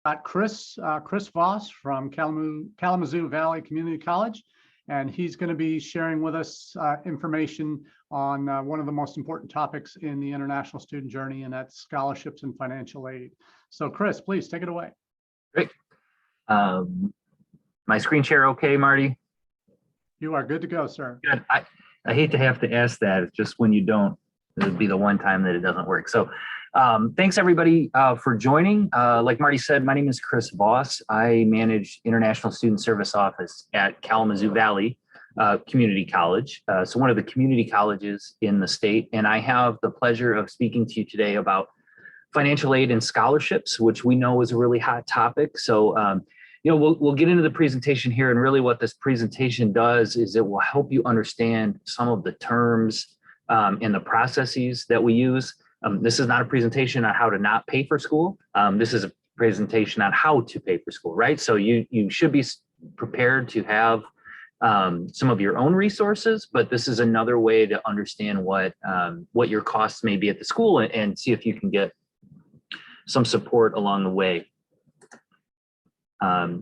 got Chris Voss from Kalamazoo Valley Community College, and he's going to be sharing with us information on one of the most important topics in the international student journey, and that's scholarships and financial aid. So Chris, please take it away. Great. My screen share okay, Marty? You are good to go, sir. Good. I hate to have to ask that. It's just when you don't, it would be the one time that it doesn't work. So thanks everybody for joining. Like Marty said, my name is Chris Voss. I manage International Student Service Office at Kalamazoo Valley Community College. So one of the community colleges in the state. And I have the pleasure of speaking to you today about financial aid and scholarships, which we know is a really hot topic. So we'll get into the presentation here, and really what this presentation does is it will help you understand some of the terms and the processes that we use. This is not a presentation on how to not pay for school. This is a presentation on how to pay for school, right? So you should be prepared to have some of your own resources, but this is another way to understand what your costs may be at the school and see if you can get some support along the way.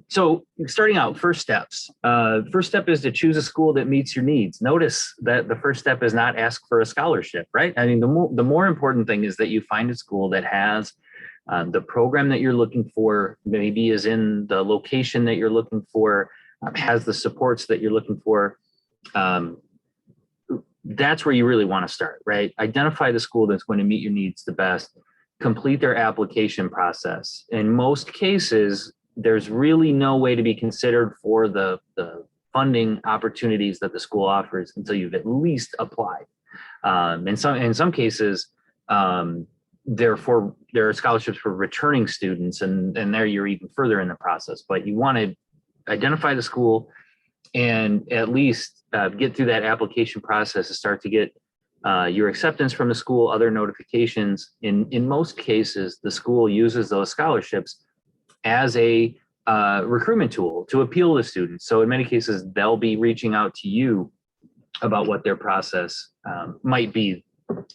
So starting out, first steps. First step is to choose a school that meets your needs. Notice that the first step is not ask for a scholarship, right? I mean, the more important thing is that you find a school that has the program that you're looking for, maybe is in the location that you're looking for, has the supports that you're looking for. That's where you really want to start, right? Identify the school that's going to meet your needs the best, complete their application process. In most cases, there's really no way to be considered for the funding opportunities that the school offers until you've at least applied. In some cases, there are scholarships for returning students, and there you're even further in the process. But you want to identify the school and at least get through that application process and start to get your acceptance from the school, other notifications. In most cases, the school uses those scholarships as a recruitment tool to appeal to students. So in many cases, they'll be reaching out to you about what their process might be.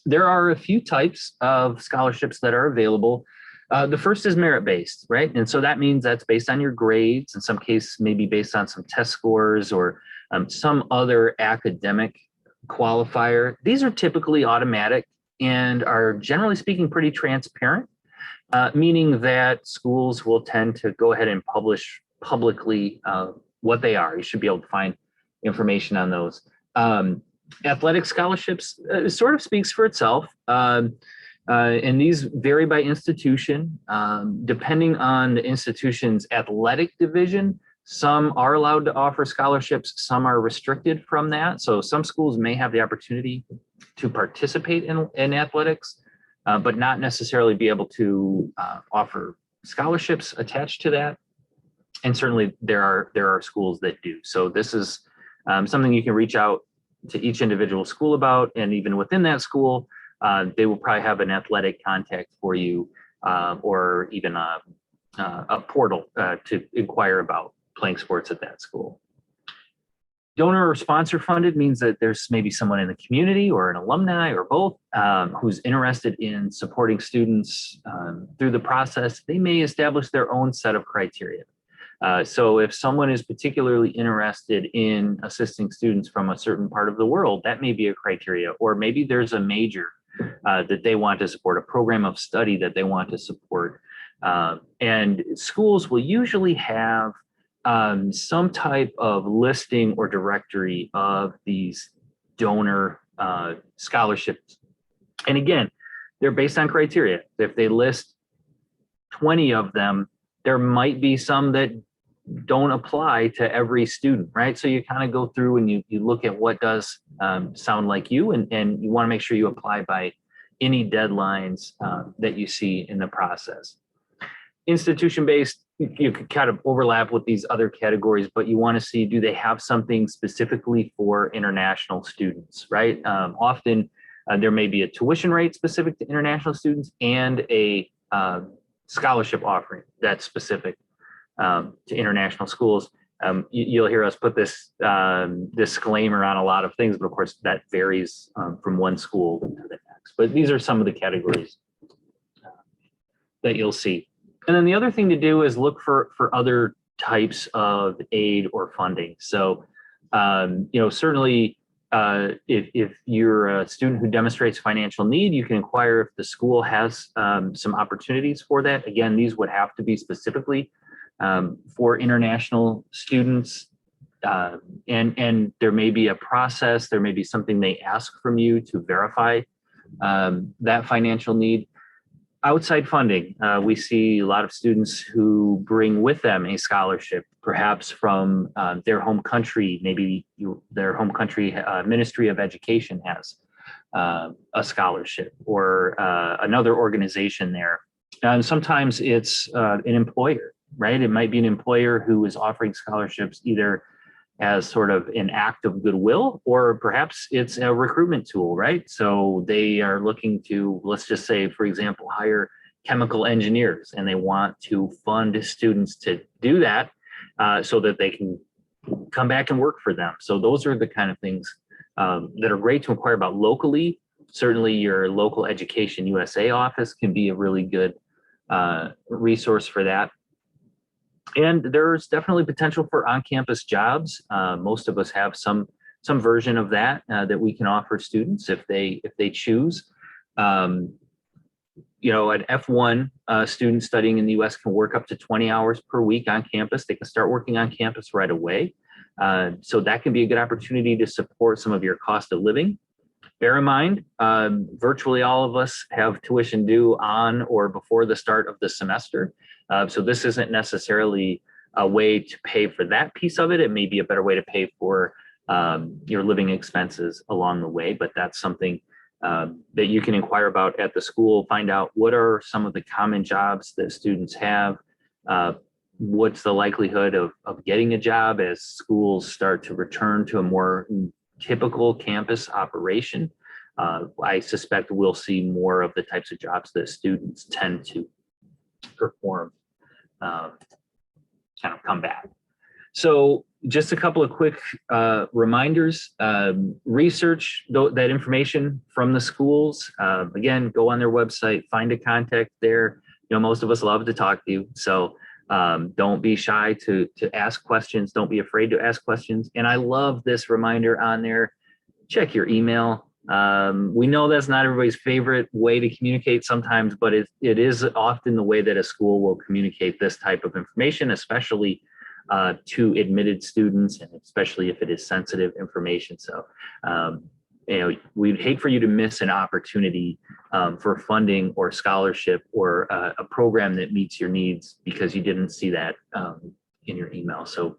There are a few types of scholarships that are available. The first is merit-based, right? And so that means that's based on your grades, in some cases maybe based on some test scores or some other academic qualifier. These are typically automatic and are, generally speaking, pretty transparent. Meaning that schools will tend to go ahead and publish publicly what they are. You should be able to find information on those. Athletic scholarships sort of speaks for itself. And these vary by institution. Depending on the institution's athletic division, some are allowed to offer scholarships, some are restricted from that. So some schools may have the opportunity to participate in athletics, but not necessarily be able to offer scholarships attached to that. And certainly there are schools that do. So this is something you can reach out to each individual school about, and even within that school, they will probably have an athletic contact for you, or even a portal to inquire about playing sports at that school. Donor or sponsor funded means that there's maybe someone in the community or an alumni or both who's interested in supporting students through the process. They may establish their own set of criteria. So if someone is particularly interested in assisting students from a certain part of the world, that may be a criteria. Or maybe there's a major that they want to support, a program of study that they want to support. And schools will usually have some type of listing or directory of these donor scholarships. And again, they're based on criteria. If they list 20 of them, there might be some that don't apply to every student, right? So you kind of go through and you look at what does sound like you, and you want to make sure you apply by any deadlines that you see in the process. Institution-based, you could kind of overlap with these other categories, but you want to see, do they have something specifically for international students, right? Often there may be a tuition rate specific to international students and a scholarship offering that's specific to international schools. You'll hear us put this disclaimer on a lot of things, but of course that varies from one school to the next. But these are some of the categories that you'll see. And then the other thing to do is look for other types of aid or funding. So, certainly if you're a student who demonstrates financial need, you can inquire if the school has some opportunities for that. Again, these would have to be specifically for international students. And there may be a process, there may be something they ask from you to verify that financial need. Outside funding, we see a lot of students who bring with them a scholarship, perhaps from their home country. Maybe their home country Ministry of Education has a scholarship, or another organization there. And sometimes it's an employer, right? It might be an employer who is offering scholarships either as sort of an act of goodwill, or perhaps it's a recruitment tool, right? So they are looking to, let's just say, for example, hire chemical engineers, and they want to fund students to do that so that they can come back and work for them. So those are the kind of things that are great to inquire about locally. Certainly your local Education USA office can be a really good resource for that. And there's definitely potential for on-campus jobs. Most of us have some version of that that we can offer students if they choose. An F1 student studying in the U.S. can work up to 20 hours per week on campus. They can start working on campus right away. So that can be a good opportunity to support some of your cost of living. Bear in mind, virtually all of us have tuition due on or before the start of the semester. So this isn't necessarily a way to pay for that piece of it. It may be a better way to pay for your living expenses along the way, but that's something that you can inquire about at the school. Find out what are some of the common jobs that students have. What's the likelihood of getting a job as schools start to return to a more typical campus operation. I suspect we'll see more of the types of jobs that students tend to perform kind of come back. So just a couple of quick reminders. Research that information from the schools. Again, go on their website, find a contact there. Most of us love to talk to you. So don't be shy to ask questions. Don't be afraid to ask questions. And I love this reminder on there. Check your email. We know that's not everybody's favorite way to communicate sometimes, but it is often the way that a school will communicate this type of information, especially to admitted students, and especially if it is sensitive information. So, we'd hate for you to miss an opportunity for funding or scholarship or a program that meets your needs because you didn't see that in your email. So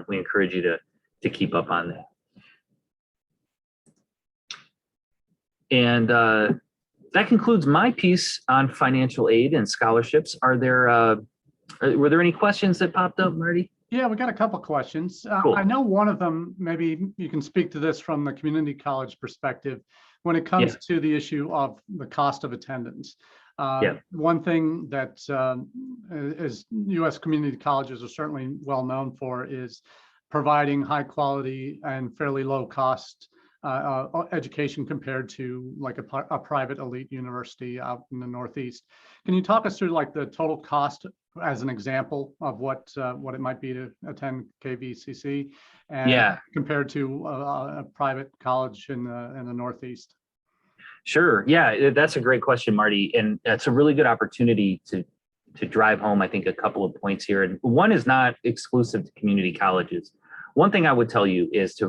we encourage you to keep up on that. And that concludes my piece on financial aid and scholarships. Were there any questions that popped up, Marty? Yeah, we got a couple questions. Cool. I know one of them, maybe you can speak to this from the community college perspective, when it comes to the issue of the cost of attendance. One thing that is U.S. community colleges are certainly well known for is providing high quality and fairly low cost education compared to like a private elite university out in the Northeast. Can you talk us through like the total cost as an example of what it might be to attend KVCC and compared to a private college in the Northeast? Sure. Yeah, that's a great question, Marty. And that's a really good opportunity to drive home, I think, a couple of points here. And one is not exclusive to community colleges. One thing I would tell you is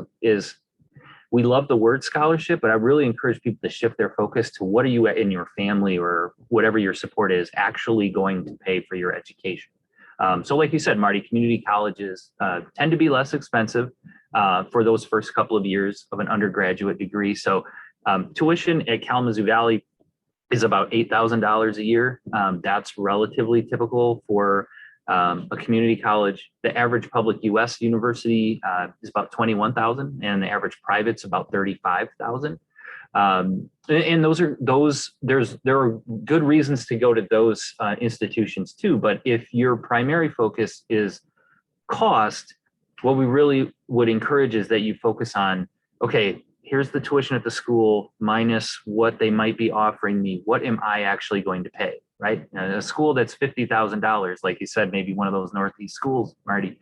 we love the word scholarship, but I really encourage people to shift their focus to what are you in your family or whatever your support is actually going to pay for your education. So like you said, Marty, community colleges tend to be less expensive for those first couple of years of an undergraduate degree. So tuition at Kalamazoo Valley is about $8,000 a year. That's relatively typical for a community college. The average public U.S. university is about $21,000, and the average private's about $35,000. And there are good reasons to go to those institutions too. But if your primary focus is cost, what we really would encourage is that you focus on, okay, here's the tuition at the school minus what they might be offering me. What am I actually going to pay, right? A school that's $50,000, like you said, maybe one of those Northeast schools, Marty,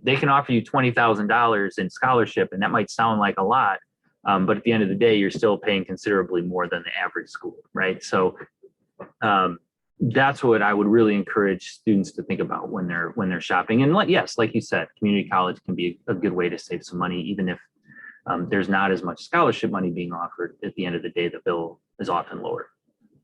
they can offer you $20,000 in scholarship, and that might sound like a lot, but at the end of the day, you're still paying considerably more than the average school, right? So that's what I would really encourage students to think about when they're shopping. And yes, like you said, community college can be a good way to save some money, even if there's not as much scholarship money being offered. At the end of the day, the bill is often lower.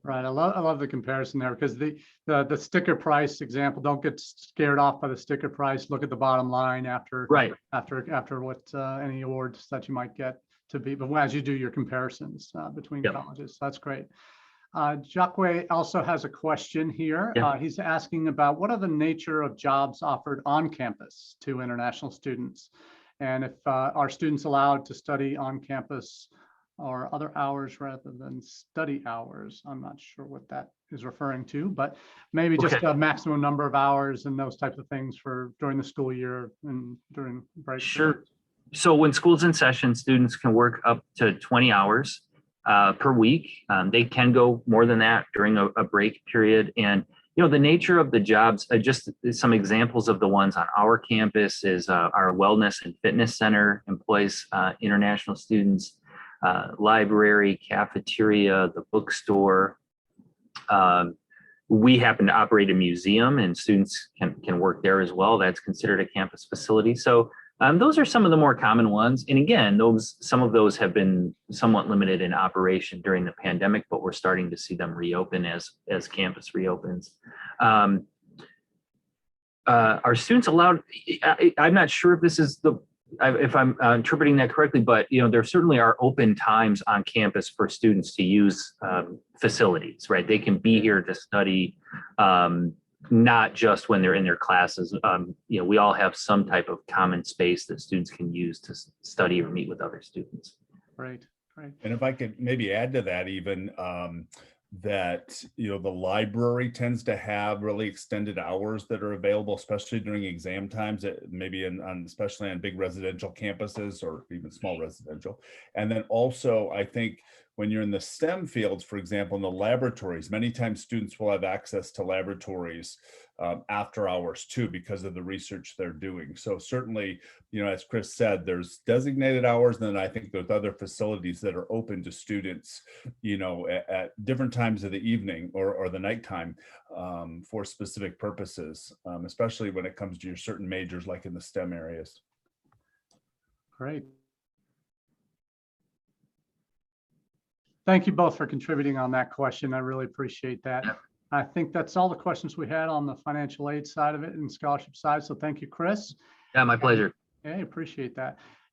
Right. I love the comparison there, because the sticker price example, don't get scared off by the sticker price. Look at the bottom line after what any awards that you might get to be, but as you do your comparisons between colleges. That's great. Jacque also has a question here. He's asking about what are the nature of jobs offered on campus to international students, and if are students allowed to study on campus or other hours rather than study hours. I'm not sure what that is referring to, but maybe just a maximum number of hours and those types of things for during the school year and during break. Sure. So when school's in session, students can work up to 20 hours per week. They can go more than that during a break period. And the nature of the jobs, just some examples of the ones on our campus is our wellness and fitness center employs international students. Library, cafeteria, the bookstore. We happen to operate a museum, and students can work there as well. That's considered a campus facility. So those are some of the more common ones. And again, some of those have been somewhat limited in operation during the pandemic, but we're starting to see them reopen as campus reopens. Are students allowed? I'm not sure if this is if I'm interpreting that correctly, but there certainly are open times on campus for students to use facilities, right? They can be here to study, not just when they're in their classes. We all have some type of common space that students can use to study or meet with other students. Right. And if I could maybe add to that, even that the library tends to have really extended hours that are available, especially during exam times, maybe especially on big residential campuses or even small residential. And then also, I think when you're in the STEM fields, for example, in the laboratories, many times students will have access to laboratories after hours too, because of the research they're doing. So certainly, as Chris said, there's designated hours, and then I think there's other facilities that are open to students, at different times of the evening or the nighttime for specific purposes, especially when it comes to your certain majors, like in the STEM areas. Great. Thank you both for contributing on that question. I really appreciate that. I think that's all the questions we had on the financial aid side of it and scholarship side. So thank you, Chris. Yeah, my pleasure. Okay, appreciate that.